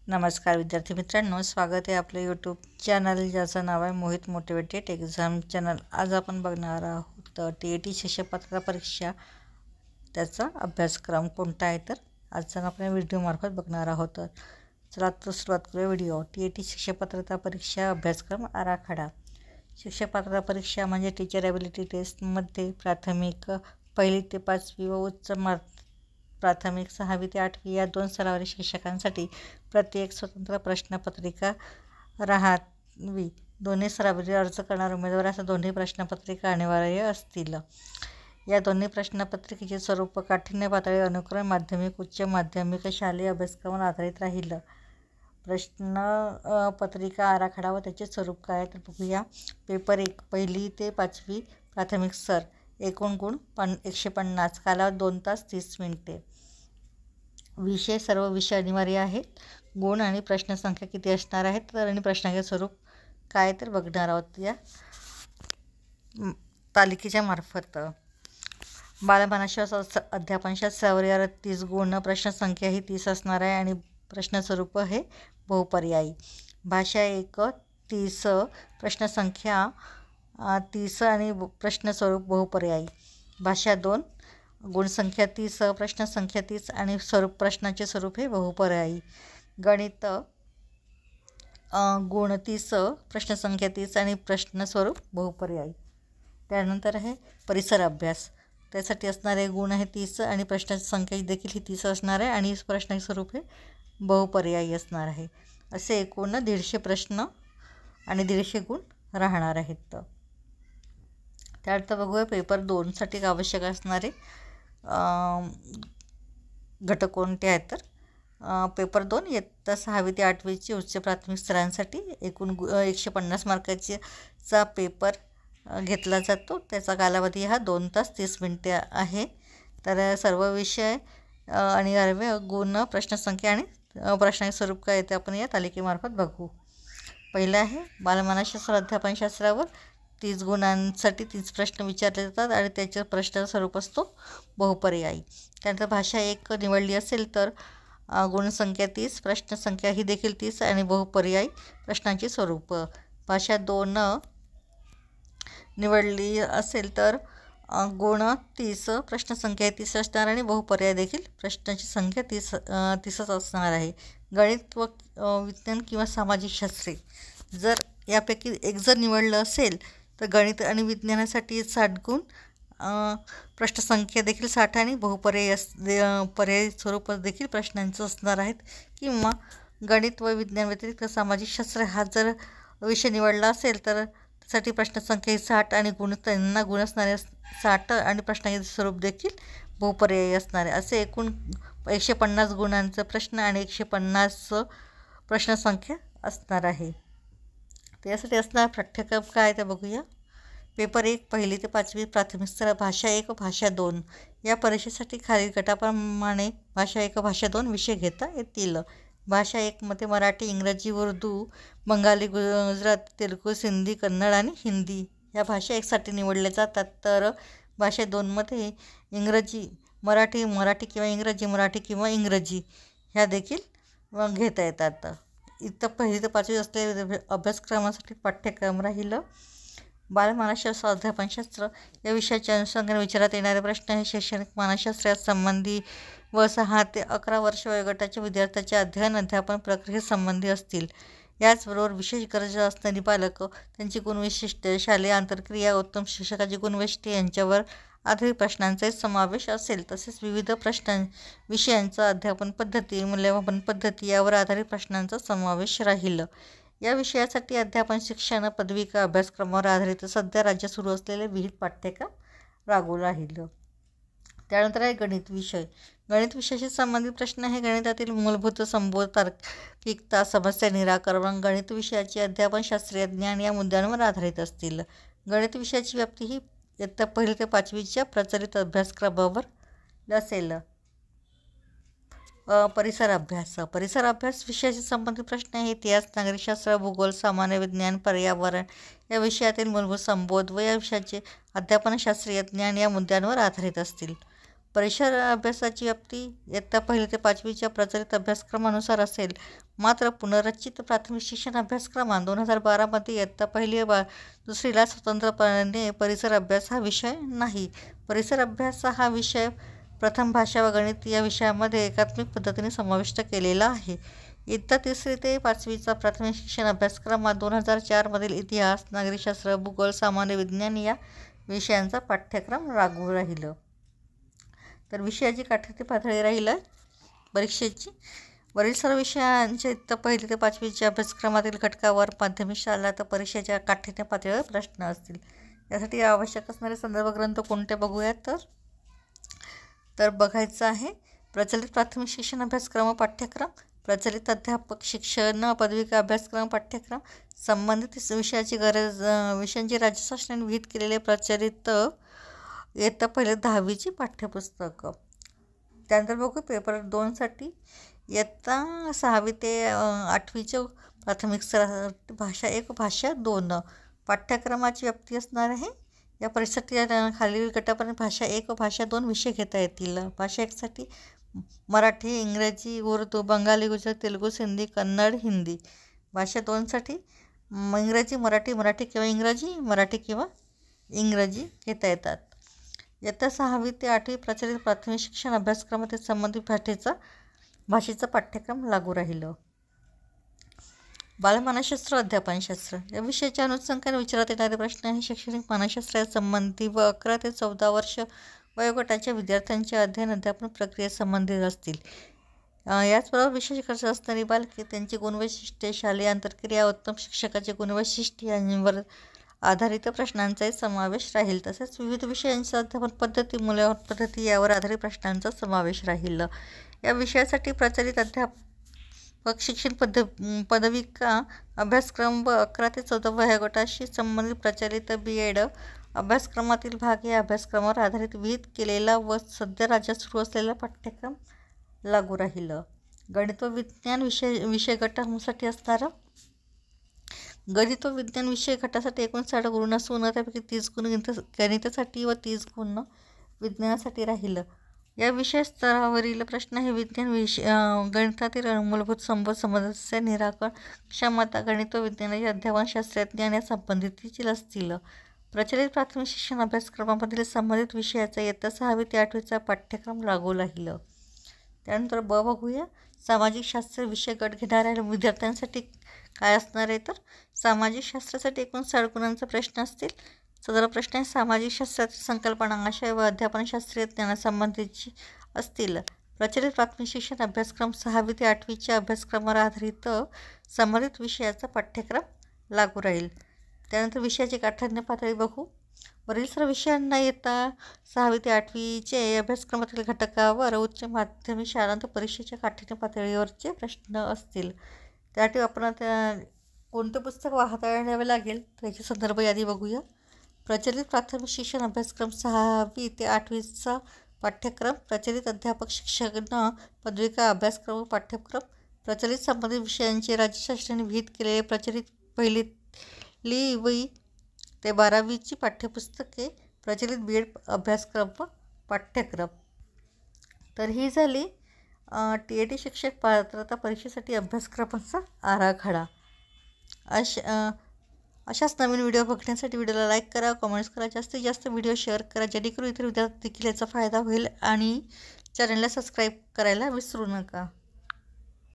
नमस्कार विद्यार्थी मित्रांनो, स्वागत आहे आपल्या यूट्यूब चॅनल ज्याचं नाव आहे मोहित मोटिवेटेड एक्झाम चॅनल। आज आपण बघणार आहोत TET शिक्षक पात्रता परीक्षा त्याचा अभ्यासक्रम कोणता आहे, तर आजचा आपण व्हिडिओमार्फत बघणार आहोत। चला तर सुरुवात करूया व्हिडिओ। TET शिक्षक पात्रता परीक्षा अभ्यासक्रम आराखडा। शिक्षक पात्रता परीक्षा म्हणजे टीचर ॲबिलिटी टेस्टमध्ये प्राथमिक 1ली ते 5वी व उच्च प्राथमिक 6वी ते 8वी या 2 स्तरावरील शिक्षकांसाठी प्रत्येक स्वतंत्र प्रश्नपत्रिका राहावी। दोन्ही स्तरावरील अर्ज करणारे उमेदवारांना दोन्ही प्रश्नपत्रिका अनिवार्य असतील। या दोन्ही प्रश्नपत्रिकेचे स्वरूप काठिण्य पातळी अनुक्रम माध्यमिक, उच्च माध्यमिक, शालेय अभ्यासक्रमावर आधारित राहील। प्रश्नपत्रिका आराखडा व त्याचे स्वरूप काय तर बघूया। पेपर 1 1ली ते 5वी प्राथमिक स्तर, एकूण गुण 150, कालावधी 2 तास 30 मिनिटे। विषय सर्व विषय अनिवार्य आहेत। गुण आणि प्रश्नसंख्या किती असणार आहेत तर आणि प्रश्नाचे स्वरूप काय तर बघणार आहोत या तालिकेच्या मार्फत। बालमानसशास्त्र अध्यापनशास्त्रावर 30 गुण, प्रश्नसंख्या ही 30 असणार आहे आणि प्रश्न स्वरूप हे बहुपर्यायी। भाषा 1 30, प्रश्नसंख्या 30 आणि प्रश्न स्वरूप बहुपर्यायी। भाषा 2 गुणसंख्या 30, प्रश्नसंख्या 30 आणि प्रश्नाचे स्वरूप हे बहुपर्यायी। गणित गुण 30, प्रश्नसंख्या 30 आणि प्रश्न स्वरूप बहुपर्यायी। त्यानंतर आहे परिसर अभ्यास, त्यासाठी असणारे गुण आहे 30 आणि प्रश्नाची संख्या देखील ही 30 असणार आहे आणि प्रश्नाचे स्वरूप हे बहुपर्यायी असणार आहे। असे एकूण 150 प्रश्न आणि 150 गुण राहणार आहेत। त्यानंतर बघूया पेपर 2 साठी आवश्यक असणारे घटक कोणते आहेत तर पेपर 2 इयत्ता 6वी ते 8वीची उच्च प्राथमिक स्तरांसाठी एकूण 150 मार्काचा पेपर घेतला जातो। त्याचा कालावधी हा 2 तास 30 मिनिटे आहे। तर सर्व विषय अनिवार्य गुण, प्रश्नसंख्या आणि प्रश्नाचे स्वरूप काय ते आपण या तालिकेमार्फत बघू। पहिला आहे बालमानसशास्त्र अध्यापनशास्त्रावर 30 गुणांसाठी 30 प्रश्न विचारले जातात आणि त्याच्या प्रश्नाचा स्वरूप असतो बहुपर्यायी। त्यानंतर भाषा 1 निवडली असेल तर गुणसंख्या 30, प्रश्नसंख्या ही देखील 30 आणि बहुपर्यायी प्रश्नांची स्वरूप। भाषा 2 निवडली असेल तर गुण 30, प्रश्नसंख्या 30 असणार आणि बहुपर्याय देखील प्रश्नाची संख्या 30च असणार आहे। गणित व विज्ञान किंवा सामाजिक शास्त्रे जर यापैकी एक जर निवडलं असेल तर गणित आणि विज्ञानासाठी 60 गुण, प्रश्नसंख्या देखील 60 आणि पर्यायी स्वरूप देखील प्रश्नांचं असणार आहेत। किंवा गणित व विज्ञान व्यतिरिक्त सामाजिक शास्त्र हा जर विषय निवडला असेल तर त्यासाठी प्रश्नसंख्या ही 60 आणि त्यांना गुण असणारे 60 आणि प्रश्नाचे स्वरूप देखील बहुपर्यायी असणारे। असे एकूण 150 गुणांचा प्रश्न आणि 150 प्रश्नसंख्या असणार आहे। त्यासाठी असणार पाठ्यक्रम काय ते बघूया। पेपर 1 1ली ते 5वी प्राथमिक स्तर, भाषा 1 भाषा 2 या परीक्षेसाठी खालील गटाप्रमाणे भाषा 1 भाषा 2 विषय घेता येतील। भाषा 1 मध्ये मराठी, इंग्रजी, उर्दू, बंगाली, गुजराती, तेलुगू, सिंधी, कन्नड आणि हिंदी या भाषा 1 साठी निवडल्या जातात। तर भाषा 2 मध्ये इंग्रजी, मराठी, मराठी किंवा इंग्रजी, मराठी किंवा इंग्रजी ह्या देखील घेता येतात। इथं 1ली ते 5वी असलेल्या अभ्यासक्रमासाठी पाठ्यक्रम राहिलं। बालमानसशास्त्र अध्यापनशास्त्र या विषयाच्या अनुषंगाने विचारात येणारे प्रश्न हे शैक्षणिक मानसशास्त्रात संबंधी व 6 ते 11 वर्ष वयोगटाच्या विद्यार्थ्यांच्या अध्ययन अध्यापन प्रक्रियेसंबंधी असतील। याचबरोबर विशेष गरजा असणारी बालक, त्यांची गुणवैशिष्ट्ये, शालेय आंतरक्रिया, उत्तम शिक्षकाची गुणवैशिष्ट्ये यांच्यावर आधारित प्रश्नांचाही समावेश असेल। तसेच विविध विषयांचा अध्यापन पद्धती, मूल्यमापन पद्धती यावर आधारित प्रश्नांचा समावेश राहील। या विषयासाठी अध्यापन शिक्षण पदविका अभ्यासक्रमावर आधारित सध्या राज्यात सुरू असलेले विविध पाठ्यक्रम लागू राहील। त्यानंतर आहे गणित विषय। गणित विषयाशी संबंधित प्रश्न हे गणितातील मूलभूत संबोध, तार्किकता, समस्या निराकरण, गणित विषयाचे अध्यापन, शास्त्रीय ज्ञान या मुद्द्यांवर आधारित असतील। गणित विषयाची व्याप्ती ही इयत्ता 1ली ते 5वीच्या प्रचलित अभ्यासक्रमावर असेल। परिसर अभ्यास। परिसर अभ्यास विषयाशी संबंधित प्रश्न हे इतिहास, नागरिकशास्त्र, भूगोल, सामान्य विज्ञान, पर्यावरण या विषयातील मूलभूत संबोध व या विषयाचे अध्यापन, शास्त्रीय ज्ञान या मुद्द्यांवर आधारित असतील। परिसर अभ्यासाची व्याप्ती इयत्ता 1 ते 5वीच्या प्रचलित अभ्यासक्रमानुसार असेल. मात्र पुनर्रचित प्राथमिक शिक्षण अभ्यासक्रमात 2012मध्ये इयत्ता 1 व 2ला स्वतंत्रपणे परिसर अभ्यास हा विषय नाही. परिसर अभ्यास हा विषय प्रथम भाषा व गणित या विषयामध्ये एकात्मिक पद्धतीने समाविष्ट केलेला आहे. इयत्ता 3 ते 5वीचा प्राथमिक शिक्षण अभ्यासक्रमात 2004मधील इतिहास, नागरिकशास्त्र, भूगोल, सामान्य विज्ञान या विषयांचा पाठ्यक्रम लागू राहिलं. तर विषयाची काठीची पातळी राहिलं परीक्षेची. वरील सर्व विषयांच्या इयत्ता 1 ते 5वीच्या अभ्यासक्रमातील घटकावर माध्यमिक शाळा तर परीक्षेच्या काठीच्या पातळीवर प्रश्न असतील. यासाठी आवश्यक असणारे संदर्भ ग्रंथ कोणते बघूयात तर बघायचं आहे प्रचलित प्राथमिक शिक्षण अभ्यासक्रम पाठ्यक्रम, प्रचलित अध्यापक शिक्षण पदविका अभ्यासक्रम पाठ्यक्रम, संबंधित विषयांची राज्य शासनाने विहित केलेले प्रचलित इयत्ता 1 ते 10वीची पाठ्यपुस्तकं. त्यानंतर बघू पेपर 2साठी इयत्ता 6वी ते 8वीच्या प्राथमिक स्तरासाठी भाषा 1 भाषा 2 पाठ्यक्रमाची व्याप्ती असणार आहे. या परीक्षेसाठी खालील गटापर्यंत भाषा 1 व भाषा 2 विषय घेता येतील. भाषा 1साठी मराठी, इंग्रजी, उर्दू, बंगाली, गुजराती, तेलुगू, सिंधी, कन्नड, हिंदी. भाषा 2साठी इंग्रजी, मराठी किंवा इंग्रजी, मराठी किंवा इंग्रजी घेता येतात. इयत्ता 6वी ते 8वी प्रचलित प्राथमिक शिक्षण अभ्यासक्रमातील संबंधित भाषेचा पाठ्यक्रम लागू राहिलं. बालमानसशास्त्र, अध्यापनशास्त्र या विषयाच्या अनुषंगाने विचारण्यात येणारे प्रश्न हे शैक्षणिक मानसशास्त्रासंबंधी व 11 ते 14 वर्ष वयोगटाच्या विद्यार्थ्यांचे अध्ययन अध्यापन प्रक्रियेसंबंधित असतील. याचबरोबर विशेष गरज असणारी बालके, त्यांची गुणवैशिष्ट्ये, शालेय आंतरक्रिया, उत्तम शिक्षकाचे गुणवैशिष्ट्ये यांवर आधारित प्रश्नांचाही समावेश राहील. तसेच विविध विषयांच्या अध्यापन पद्धती, मूल्यमापन पद्धती यावर आधारित प्रश्नांचा समावेश राहील. या विषयासाठी प्रचलित अध्यापक शिक्षण पदविका अभ्यासक्रम व 11 ते 14 वयोगटाशी संबंधित प्रचलित B.Ed अभ्यासक्रमातील भाग या अभ्यासक्रमावर आधारित विहित केलेला व सध्या राज्यात सुरू असलेला पाठ्यक्रम लागू राहील. गणित व विज्ञान विषय गटासाठी असणारा गणित व विज्ञान विषय गटासाठी 59 गुण असून त्यापैकी 30 गुण गणितासाठी व 30 गुण विज्ञानासाठी राहील. या विषय स्तरावरील प्रश्न हे विज्ञान गणितातील मूलभूत समस्या निराकरण क्षमता, गणित व विज्ञानाचे अध्यापन, शास्त्रज्ञान या संबंधितील असतील. प्रचलित प्राथमिक शिक्षण अभ्यासक्रमामधील संबंधित विषयाचा इयत्ता 6वी ते 8वीचा पाठ्यक्रम लागू राहील. त्यानंतर बघूया सामाजिक शास्त्र विषय गट घेणाऱ्या विद्यार्थ्यांसाठी काय असणार आहे तर सामाजिक शास्त्रासाठी 59 गुणांचा प्रश्न असतील. सदर प्रश्न सामाजिक शास्त्रातील संकल्पना, आशय व अध्यापनशास्त्रीय ज्ञानासंबंधीची असतील. प्रचलित प्राथमिक शिक्षण अभ्यासक्रम 6वी ते 8वीच्या अभ्यासक्रमावर आधारित संबंधित विषयाचा पाठ्यक्रम लागू राहील. त्यानंतर विषयाची काठान्य पातळी बघू. वरील सर्व विषयांना इयत्ता 6वी ते 8वीचे अभ्यासक्रमातील घटकावर उच्च माध्यमिक शाळांत परीक्षेच्या काठान्य पातळीवरचे प्रश्न असतील. त्यासाठी आपण कोणते पुस्तक हाताळावे लागेल तर याची संदर्भ यादी बघूया. प्रचलित प्राथमिक शिक्षण अभ्यासक्रम 6वी ते 8वीचा पाठ्यक्रम, प्रचलित अध्यापक शिक्षण पदविका अभ्यासक्रम पाठ्यक्रम, प्रचलित संबंधित विषयांचे राज्य शासनाने विहित केलेले प्रचलित 1ली ते 12वीची पाठ्यपुस्तके, प्रचलित B.Ed अभ्यासक्रम व पाठ्यक्रम. तर ही झाली TET शिक्षक पात्रता परीक्षेसाठी अभ्यासक्रमाचा आराखडा. अशाच नवीन व्हिडिओ बघण्यासाठी व्हिडिओला लाईक करा, कमेंट्स करा, जास्तीत जास्त व्हिडिओ शेअर करा जेणेकरून इतर विद्यार्थी देखील याचा फायदा होईल आणि चॅनलला सबस्क्राईब करायला विसरू नका.